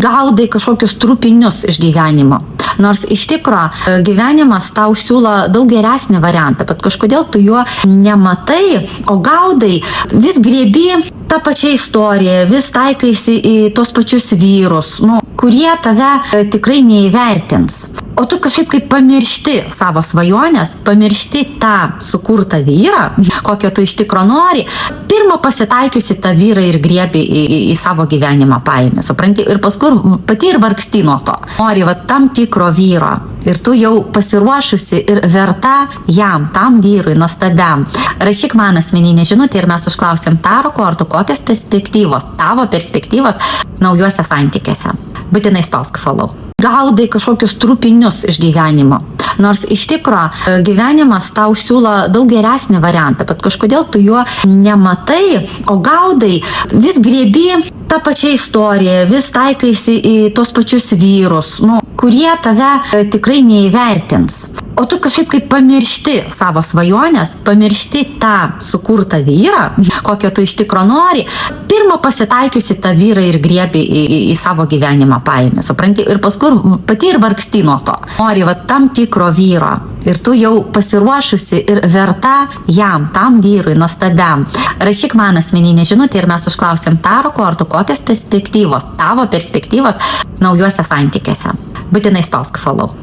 gaudai kažkokius trupinius iš gyvenimo. Nors iš tikro gyvenimas tau siūlo daug geresnį variantą, bet kažkodėl tu jo nematai, o gaudai, vis griebi tą pačią istoriją, vis taikaisi į tos pačius vyrus, kurie tave tikrai neįvertins. O tu kažkaip kaip pamiršti savo svajonės, pamiršti tą sukurtą vyrą, kokio tu iš tikro nori, pirmą pasitaikiusi tą vyrą ir griebi į savo gyvenimą paėmė, supranti, ir paskui pati ir vargsti nuo to. Nori tam tikro vyro ir tu jau pasiruošusi ir verta jam, tam vyrui, nuostabiam. Rašyk man asmeninę žinutę ir mes užklausim taro kortų, kokios perspektyvos, tavo perspektyvos naujuose santykiuose. Būtinai spausk follow. Gaudai kažkokius trupinius iš gyvenimo. Nors iš tikro gyvenimas tau siūlo daug geresnį variantą, bet kažkodėl tu jo nematai, o gaudai, vis griebi tą pačią istoriją, vis taikaisi į tos pačius vyrus, kurie tave tikrai neįvertins. O tu kažkaip kaip pamiršti savo svajonės, pamiršti tą sukurtą vyrą, kokio tu iš tikro nori, pirmą pasitaikiusi tą vyrą ir griebi į savo gyvenimą paėmė, supranti, ir paskui pati ir vargsti nuo to. Nori tam tikro vyro ir tu jau pasiruošusi ir verta jam, tam vyrui, nuostabiam. Rašyk man asmeninę žinutę ir mes užklausim taro kortų, kokios perspektyvos, tavo perspektyvos naujuose santykiuose. Būtinai spausk follow.